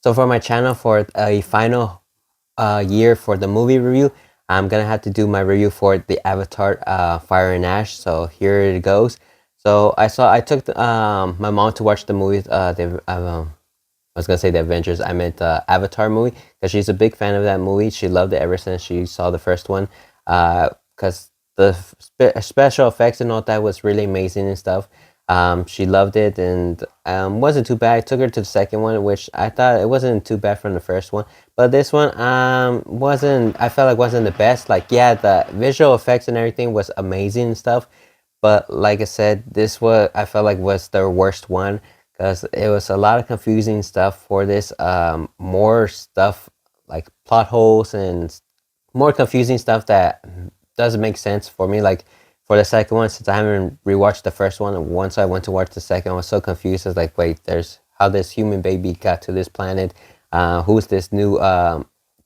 So for my channel, for a final year for the movie review, I'm gonna have to do my review for the Avatar Fire and Ash. So here it goes. So I took my mom to watch the movie. I was gonna say the Avengers. I meant the Avatar movie because she's a big fan of that movie. She loved it ever since she saw the first one. Because the special effects and all that was really amazing and stuff. She loved it and wasn't too bad. I took her to the second one, which I thought it wasn't too bad from the first one. But this one wasn't. I felt like wasn't the best. Like yeah, the visual effects and everything was amazing and stuff. But like I said, this was I felt like was the worst one because it was a lot of confusing stuff for this. More stuff like plot holes and more confusing stuff that doesn't make sense for me. Like for the second one, since I haven't rewatched the first one, and once I went to watch the second, I was so confused. I was like, wait, there's how this human baby got to this planet. Who's this new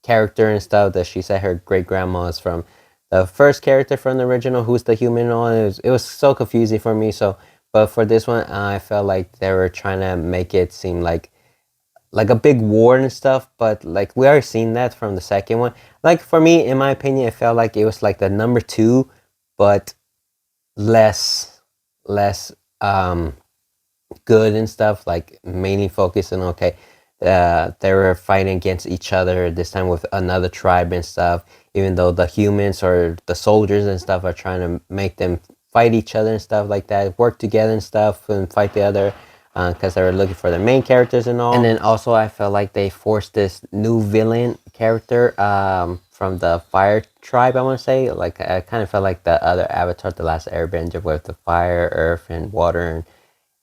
character and stuff that she said her great grandma is from? The first character from the original, who's the human? All it was so confusing for me. So, but for this one, I felt like they were trying to make it seem like a big war and stuff, but like we already seen that from the second one. Like for me, in my opinion, it felt like it was like the number two, but less good and stuff. Like mainly focusing okay, they were fighting against each other this time with another tribe and stuff. Even though the humans or the soldiers and stuff are trying to make them fight each other and stuff like that, work together and stuff, and fight the other because they were looking for the main characters and all. And then also, I felt like they forced this new villain character from the Fire Tribe. I want to say, like, I kind of felt like the other Avatar, the Last Airbender, with the fire, earth, and water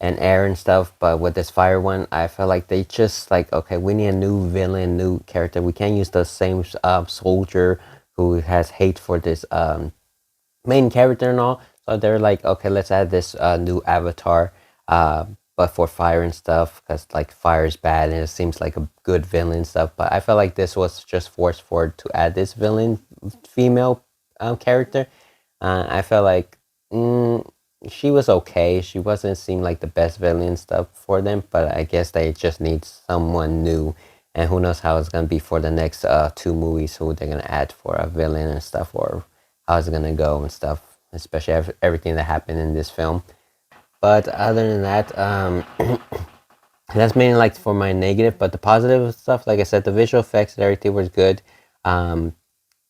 and air and stuff. But with this fire one, I felt like they just like, okay, we need a new villain, new character. We can't use the same soldier who has hate for this main character and all. So they're like, okay, let's add this new avatar, but for fire and stuff, because like fire is bad and it seems like a good villain and stuff. But I felt like this was just forced for to add this villain female character. I felt like she was okay. She wasn't seem like the best villain stuff for them, but I guess they just need someone new. And who knows how it's gonna be for the next two movies, who they're gonna add for a villain and stuff, or how it's gonna go and stuff, especially everything that happened in this film. But other than that, that's mainly like for my negative. But the positive stuff, like I said, the visual effects and everything was good. Um,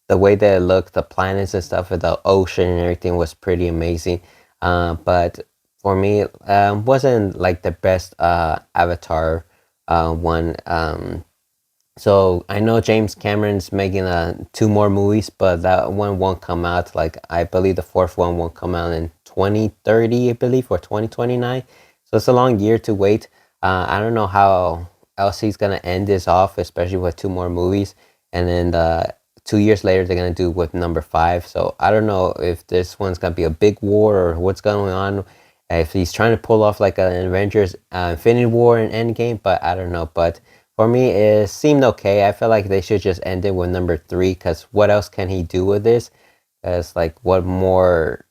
the way that it looked, the planets and stuff, with the ocean and everything was pretty amazing. But for me, wasn't like the best Avatar one. So I know James Cameron's making two more movies, but that one won't come out. Like I believe the fourth one won't come out in 2030, I believe, or 2029. So it's a long year to wait. I don't know how else he's gonna end this off, especially with two more movies, and then 2 years later they're gonna do with number five. So I don't know if this one's gonna be a big war or what's going on. If he's trying to pull off like an Avengers Infinity War and Endgame, but I don't know. But for me, it seemed okay. I feel like they should just end it with number three, because what else can he do with this? Because, like, what more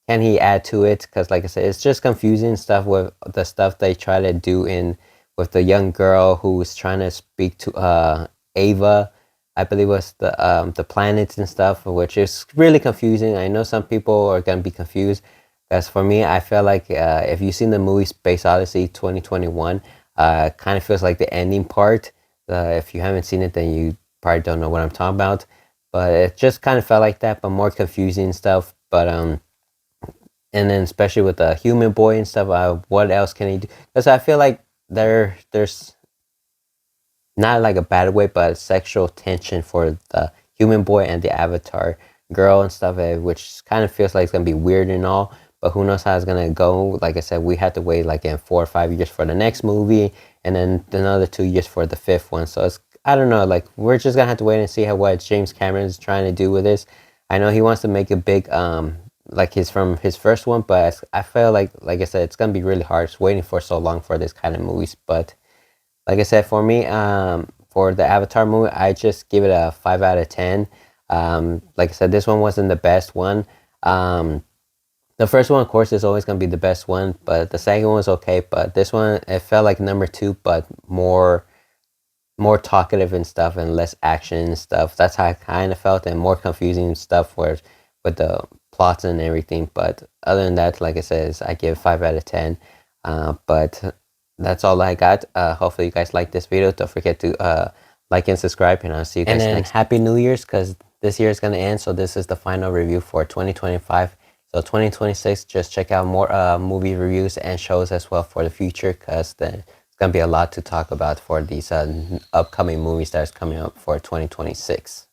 can he add to it? Because, like I said, it's just confusing stuff with the stuff they try to do in with the young girl who was trying to speak to Ava. I believe was the planets and stuff, which is really confusing. I know some people are gonna be confused. As for me, I feel like if you've seen the movie Space Odyssey 2021, kind of feels like the ending part. If you haven't seen it, then you probably don't know what I'm talking about. But it just kind of felt like that, but more confusing stuff. But and then especially with the human boy and stuff, what else can he do? Because I feel like there's not like a bad way, but sexual tension for the human boy and the avatar girl and stuff, which kind of feels like it's gonna be weird and all. But who knows how it's gonna go? Like I said, we had to wait like in 4 or 5 years for the next movie, and then another 2 years for the fifth one. So it's I don't know. Like we're just gonna have to wait and see how what James Cameron is trying to do with this. I know he wants to make a big like his from his first one, but I feel like I said, it's gonna be really hard. It's waiting for so long for this kind of movies, but like I said, for me, for the Avatar movie, I just give it a 5 out of 10. Like I said, this one wasn't the best one. The first one, of course, is always gonna be the best one, but the second one was okay. But this one, it felt like number two, but more more talkative and stuff and less action and stuff. That's how I kind of felt, and more confusing stuff with the plots and everything. But other than that, like I said, I give 5 out of 10. But that's all I got. Hopefully you guys like this video. Don't forget to like and subscribe, and I'll see you guys next. Happy New Year's, because this year is going to end, so this is the final review for 2025. So 2026, just check out more movie reviews and shows as well for the future, because then it's going to be a lot to talk about for these upcoming movies that is coming up for 2026.